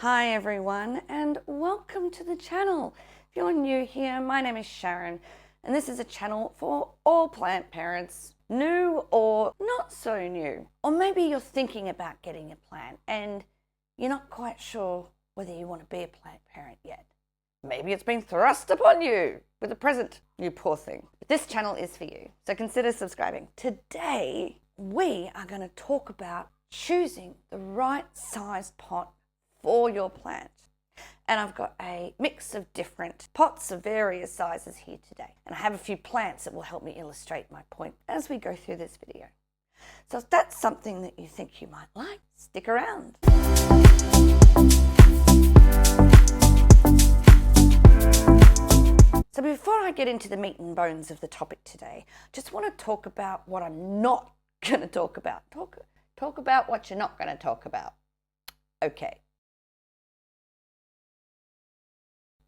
Hi everyone and welcome to the channel. If you're new here, my name is Sharon and this is a channel for all plant parents, new or not so new. Or maybe you're thinking about getting a plant and you're not quite sure whether you want to be a plant parent yet. Maybe it's been thrust upon you with a present, you poor thing. But this channel is for you, so consider subscribing. Today we are going to talk about choosing the right size pot for your plant. And I've got a mix of different pots of various sizes here today. And I have a few plants that will help me illustrate my point as we go through this video. So if that's something that you think you might like, stick around. So before I get into the meat and bones of the topic today, I just want to talk about what I'm not going to talk about. Talk about what you're not going to talk about. Okay.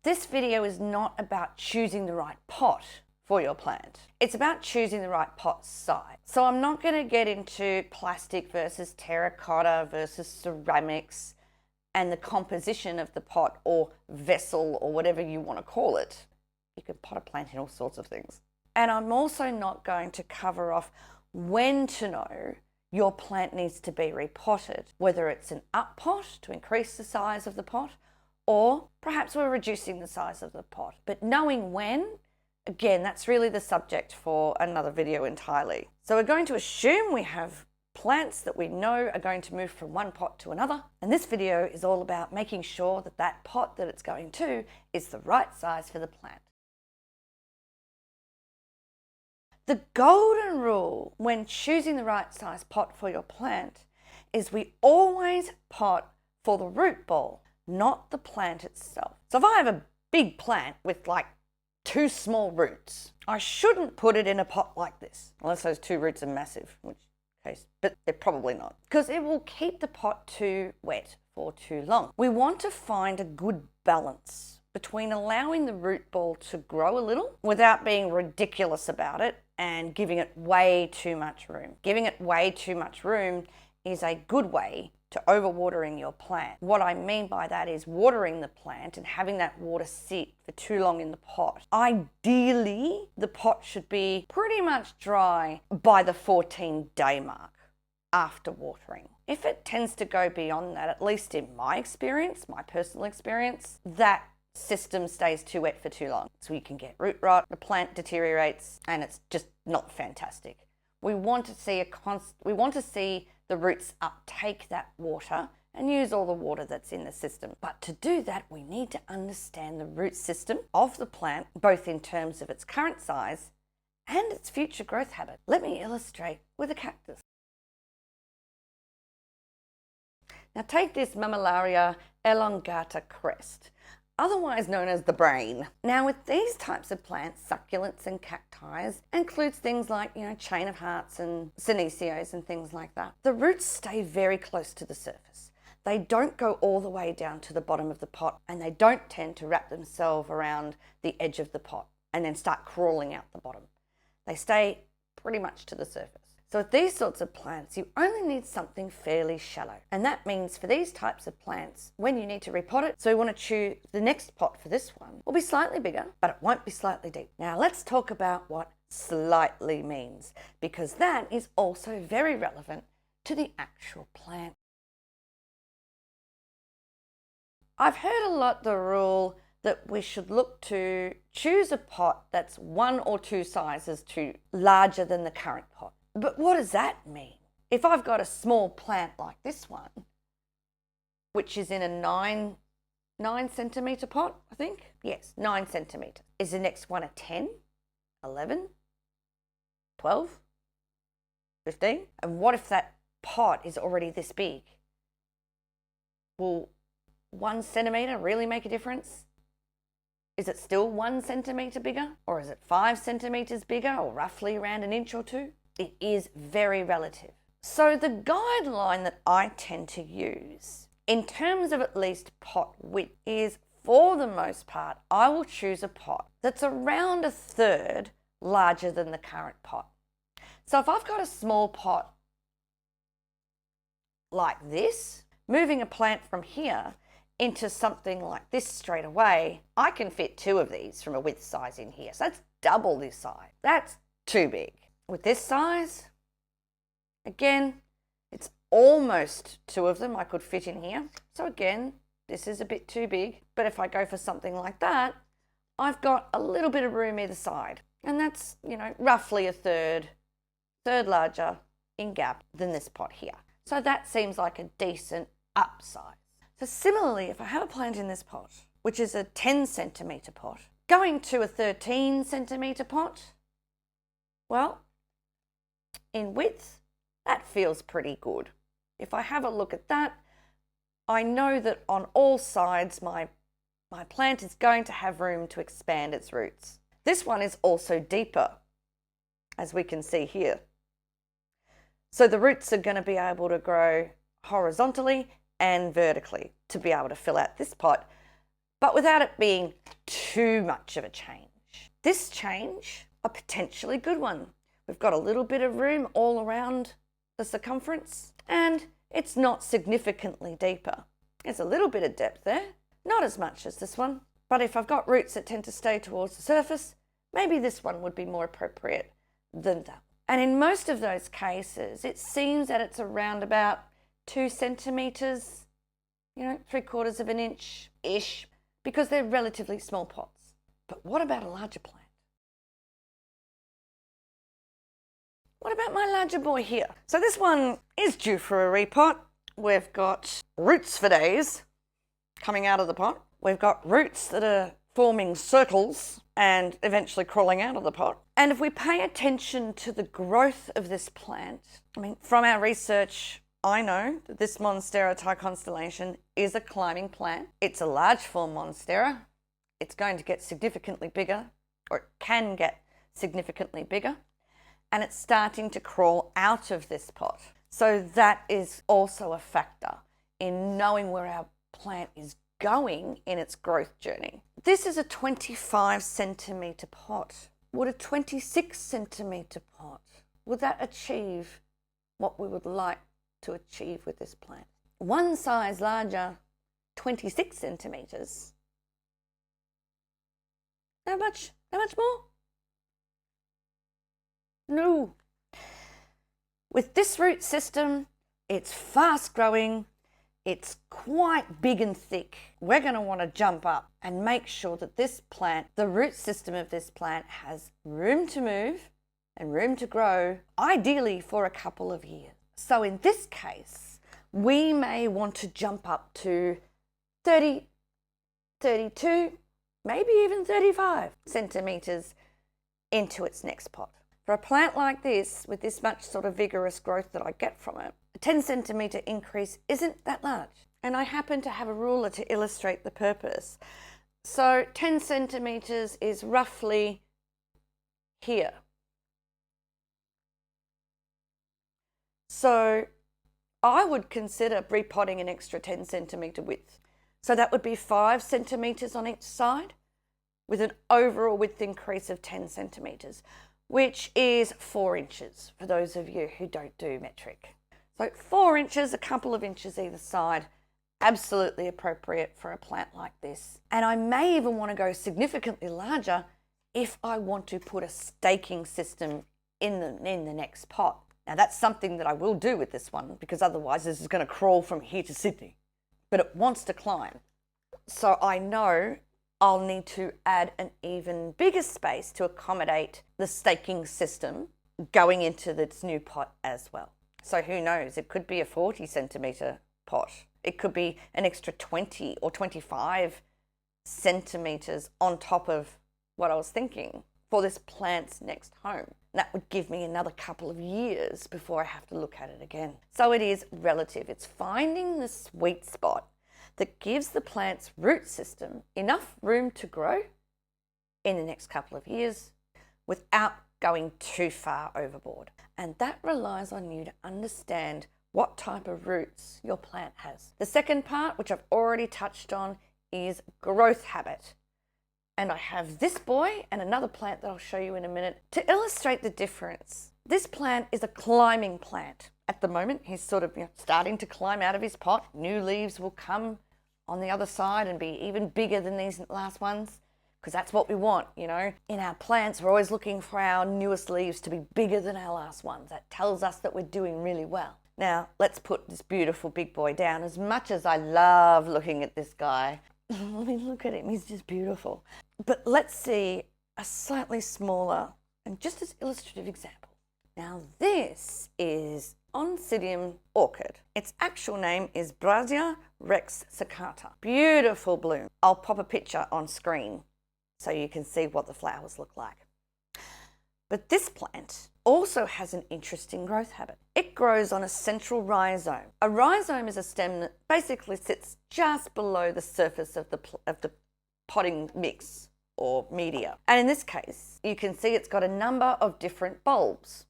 This video is not about choosing the right pot for your plant. It's about choosing the right pot size. So I'm not going to get into plastic versus terracotta versus ceramics and the composition of the pot or vessel or whatever you want to call it. You can pot a plant in all sorts of things. And I'm also not going to cover off when to know your plant needs to be repotted, whether it's an up pot to increase the size of the pot, or perhaps we're reducing the size of the pot. But knowing when, again, that's really the subject for another video entirely. So we're going to assume we have plants that we know are going to move from one pot to another. And this video is all about making sure that that pot that it's going to is the right size for the plant. The golden rule when choosing the right size pot for your plant is we always pot for the root ball, not the plant itself. So if I have a big plant with like 2 small roots, I shouldn't put it in a pot like this, unless those 2 roots are massive, in which case, but they're probably not, because it will keep the pot too wet for too long. We want to find a good balance between allowing the root ball to grow a little without being ridiculous about it and giving it way too much room. Giving it way too much room is a good way to overwatering your plant. What I mean by that is watering the plant and having that water sit for too long in the pot. Ideally, the pot should be pretty much dry by the 14-day mark after watering. If it tends to go beyond that, at least in my experience, my personal experience, that system stays too wet for too long. So you can get root rot, the plant deteriorates, and it's just not fantastic. We want to see the roots uptake that water and use all the water that's in the system. But to do that, we need to understand the root system of the plant, both in terms of its current size and its future growth habit. Let me illustrate with a cactus. Now take this Mammillaria elongata crest, otherwise known as the brain. Now with these types of plants, succulents and cacti, includes things like, chain of hearts and senecios and things like that. The roots stay very close to the surface. They don't go all the way down to the bottom of the pot, and they don't tend to wrap themselves around the edge of the pot and then start crawling out the bottom. They stay pretty much to the surface. So with these sorts of plants, you only need something fairly shallow. And that means for these types of plants, when you need to repot it, so we want to choose the next pot for this one, will be slightly bigger, but it won't be slightly deep. Now let's talk about what slightly means, because that is also very relevant to the actual plant. I've heard a lot the rule that we should look to choose a pot that's 1 or 2 sizes too larger than the current pot. But what does that mean? If I've got a small plant like this one, which is in a 9 centimetre pot, I think? Yes, 9 centimetres. Is the next one a 10, 11, 12, 15? And what if that pot is already this big? Will 1 centimetre really make a difference? Is it still 1 centimetre bigger? Or is it 5 centimetres bigger, or roughly around an inch or 2? It is very relative. So the guideline that I tend to use, in terms of at least pot width, is for the most part, I will choose a pot that's around 1/3 larger than the current pot. So if I've got a small pot like this, moving a plant from here into something like this straight away, I can fit 2 of these from a width size in here. So that's double this size. That's too big. With this size, again, it's almost 2 of them I could fit in here. So again, this is a bit too big. But if I go for something like that, I've got a little bit of room either side. And that's, roughly a third larger in gap than this pot here. So that seems like a decent upsize. So similarly, if I have a plant in this pot, which is a 10 centimetre pot, going to a 13 centimetre pot, well, in width, that feels pretty good. If I have a look at that, I know that on all sides, my plant is going to have room to expand its roots. This one is also deeper, as we can see here. So the roots are going to be able to grow horizontally and vertically to be able to fill out this pot, but without it being too much of a change. This change, a potentially good one. We've got a little bit of room all around the circumference, and it's not significantly deeper. There's a little bit of depth there, not as much as this one, but if I've got roots that tend to stay towards the surface, maybe this one would be more appropriate than that. And in most of those cases, it seems that it's around about 2 centimetres, 3/4 of an inch-ish, because they're relatively small pots. But what about a larger plant? What about my larger boy here? So this one is due for a repot. We've got roots for days coming out of the pot. We've got roots that are forming circles and eventually crawling out of the pot. And if we pay attention to the growth of this plant, from our research, I know that this Monstera Thai constellation is a climbing plant. It's a large form Monstera. It's going to get significantly bigger, or it can get significantly bigger, and it's starting to crawl out of this pot. So that is also a factor in knowing where our plant is going in its growth journey. This is a 25 centimetre pot. Would a 26 centimetre pot, would that achieve what we would like to achieve with this plant? One size larger, 26 centimetres. How much more? No. With this root system, it's fast growing, it's quite big and thick. We're going to want to jump up and make sure that this plant, the root system of this plant, has room to move and room to grow, ideally for a couple of years. So in this case, we may want to jump up to 30, 32, maybe even 35 centimetres into its next pot. For a plant like this, with this much sort of vigorous growth that I get from it, a 10 centimetre increase isn't that large. And I happen to have a ruler to illustrate the purpose. So 10 centimetres is roughly here. So I would consider repotting an extra 10 centimetre width. So that would be 5 centimetres on each side with an overall width increase of 10 centimetres, which is 4 inches for those of you who don't do metric. So 4 inches, a couple of inches either side, absolutely appropriate for a plant like this. And I may even want to go significantly larger if I want to put a staking system in the next pot. Now that's something that I will do with this one, because otherwise this is going to crawl from here to Sydney. But it wants to climb. So I know I'll need to add an even bigger space to accommodate the staking system going into this new pot as well. So who knows, it could be a 40 centimetre pot. It could be an extra 20 or 25 centimetres on top of what I was thinking for this plant's next home. That would give me another couple of years before I have to look at it again. So it is relative. It's finding the sweet spot that gives the plant's root system enough room to grow in the next couple of years without going too far overboard. And that relies on you to understand what type of roots your plant has. The second part, which I've already touched on, is growth habit. And I have this boy and another plant that I'll show you in a minute to illustrate the difference. This plant is a climbing plant. At the moment, he's sort of starting to climb out of his pot. New leaves will come on the other side and be even bigger than these last ones, because that's what we want, you know. In our plants, we're always looking for our newest leaves to be bigger than our last ones. That tells us that we're doing really well. Now, let's put this beautiful big boy down. As much as I love looking at this guy, I mean, look at him, he's just beautiful. But let's see a slightly smaller and just as illustrative example. Now, this is Oncidium orchid. Its actual name is Brassia rex saccata. Beautiful bloom. I'll pop a picture on screen so you can see what the flowers look like. But this plant also has an interesting growth habit. It grows on a central rhizome. A rhizome is a stem that basically sits just below the surface of the potting mix or media. And in this case, you can see it's got a number of different bulbs.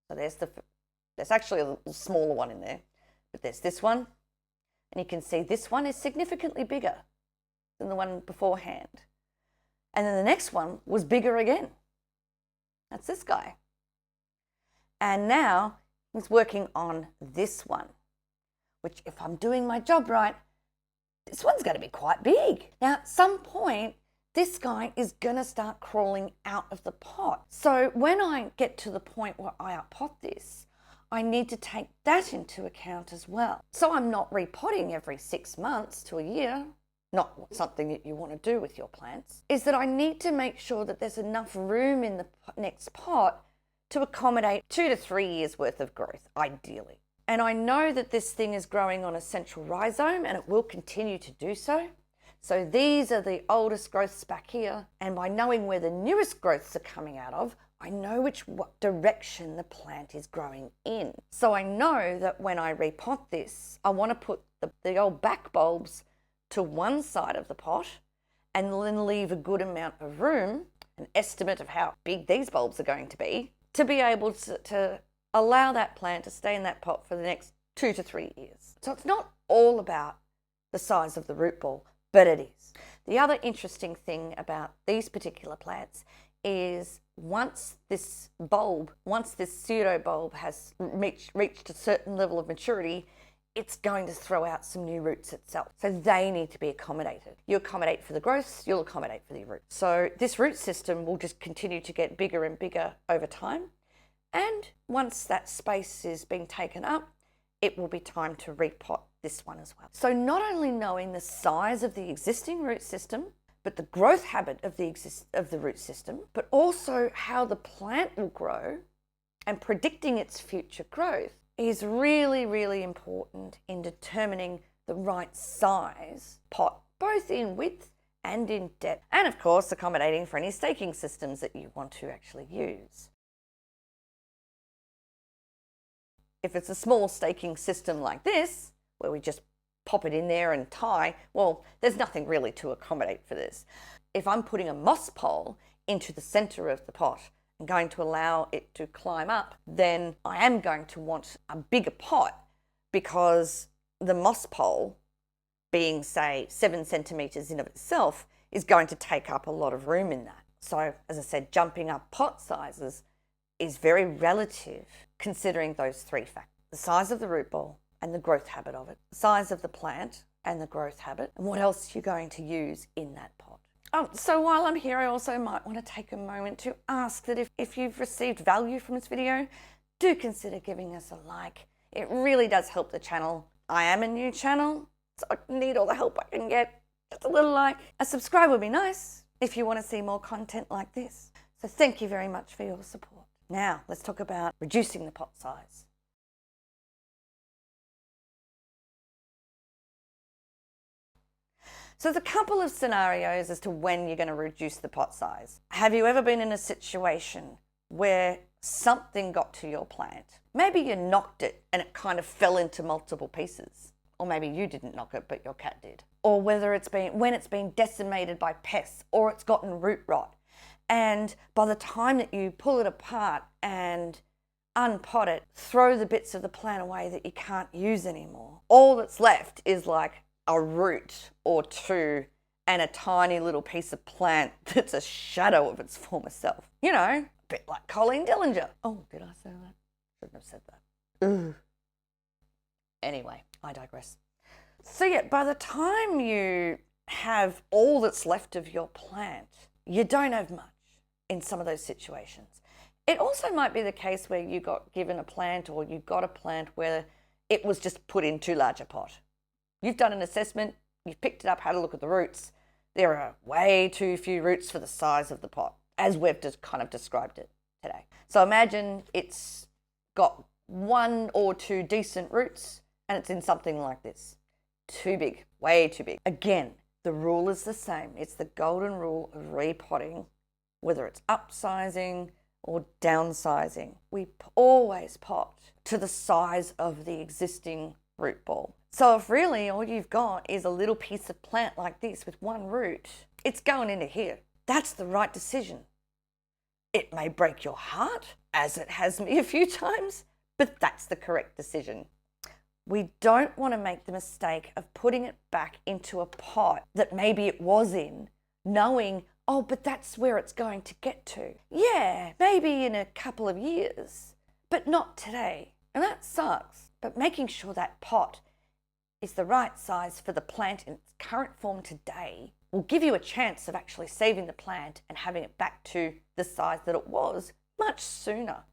So there's actually a smaller one in there, but there's this one, and you can see this one is significantly bigger than the one beforehand. And then the next one was bigger again. That's this guy. And now he's working on this one, which if I'm doing my job right, this one's going to be quite big. Now, at some point, this guy is going to start crawling out of the pot. So when I get to the point where I outpot this, I need to take that into account as well. So I'm not repotting every 6 months to a year, not something that you want to do with your plants, is that I need to make sure that there's enough room in the next pot to accommodate 2 to 3 years worth of growth, ideally. And I know that this thing is growing on a central rhizome and it will continue to do so. So these are the oldest growths back here. And by knowing where the newest growths are coming out of, I know which direction the plant is growing in. So I know that when I repot this, I want to put the old back bulbs to one side of the pot and then leave a good amount of room, an estimate of how big these bulbs are going to be able to allow that plant to stay in that pot for the next 2 to 3 years. So it's not all about the size of the root ball, but it is. The other interesting thing about these particular plants is once this pseudo bulb has reached a certain level of maturity, it's going to throw out some new roots itself. So they need to be accommodated. You accommodate for the growths, you'll accommodate for the roots. So this root system will just continue to get bigger and bigger over time. And once that space is being taken up, it will be time to repot this one as well. So not only knowing the size of the existing root system, but the growth habit of the root system, but also how the plant will grow and predicting its future growth is really, really important in determining the right size pot, both in width and in depth. And of course, accommodating for any staking systems that you want to actually use. If it's a small staking system like this, where we just pop it in there and tie, well, there's nothing really to accommodate for this. If I'm putting a moss pole into the center of the pot and going to allow it to climb up, then I am going to want a bigger pot because the moss pole, being say 7 centimeters in of itself, is going to take up a lot of room in that. So as I said, jumping up pot sizes is very relative considering those 3 factors: the size of the root ball and the growth habit of it, the size of the plant and the growth habit, and what else you're going to use in that pot. So while I'm here, I also might want to take a moment to ask that if you've received value from this video, do consider giving us a like. It really does help the channel. I am a new channel, so I need all the help I can get. Just a little like. A subscribe would be nice if you want to see more content like this. So thank you very much for your support. Now, let's talk about reducing the pot size. So there's a couple of scenarios as to when you're going to reduce the pot size. Have you ever been in a situation where something got to your plant? Maybe you knocked it and it kind of fell into multiple pieces. Or maybe you didn't knock it, but your cat did. Or whether it's been when it's been decimated by pests or it's gotten root rot. And by the time that you pull it apart and unpot it, throw the bits of the plant away that you can't use anymore, all that's left is like a root or 2 and a tiny little piece of plant that's a shadow of its former self. You know, a bit like Colleen Dillinger. Oh, did I say that? Shouldn't have said that. Ugh. Anyway, I digress. So yeah, by the time you have all that's left of your plant, you don't have much in some of those situations. It also might be the case where you got given a plant, or you got a plant where it was just put in too large a pot. You've done an assessment, you've picked it up, had a look at the roots. There are way too few roots for the size of the pot, as we've just kind of described it today. So imagine it's got 1 or 2 decent roots and it's in something like this. Too big, way too big. Again, the rule is the same. It's the golden rule of repotting, whether it's upsizing or downsizing. We always pot to the size of the existing root ball. So if really all you've got is a little piece of plant like this with 1 root, it's going into here. That's the right decision. It may break your heart, as it has me a few times, but that's the correct decision. We don't want to make the mistake of putting it back into a pot that maybe it was in, knowing, oh, but that's where it's going to get to. Yeah, maybe in a couple of years, but not today. And that sucks. But making sure that pot is the right size for the plant in its current form today will give you a chance of actually saving the plant and having it back to the size that it was much sooner.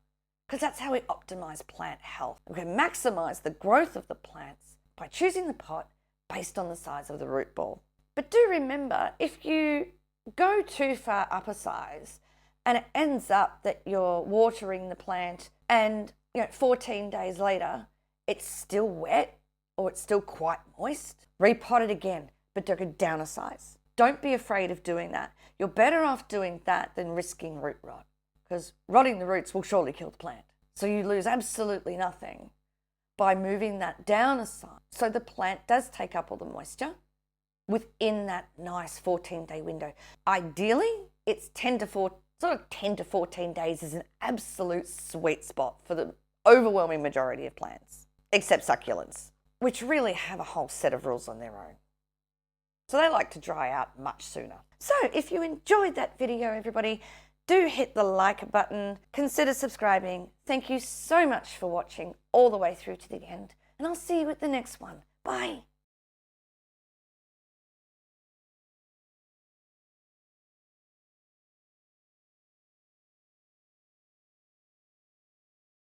Because that's how we optimize plant health. We can maximize the growth of the plants by choosing the pot based on the size of the root ball. But do remember, if you go too far up a size and it ends up that you're watering the plant and 14 days later it's still wet or it's still quite moist, repot it again, but go down a size. Don't be afraid of doing that. You're better off doing that than risking root rot, because rotting the roots will surely kill the plant. So you lose absolutely nothing by moving that down a size so the plant does take up all the moisture within that nice 14-day window. Ideally, it's 10 to 14 days is an absolute sweet spot for the overwhelming majority of plants, except succulents, which really have a whole set of rules on their own. So they like to dry out much sooner. So if you enjoyed that video, everybody, do hit the like button, consider subscribing. Thank you so much for watching all the way through to the end, and I'll see you at the next one. Bye.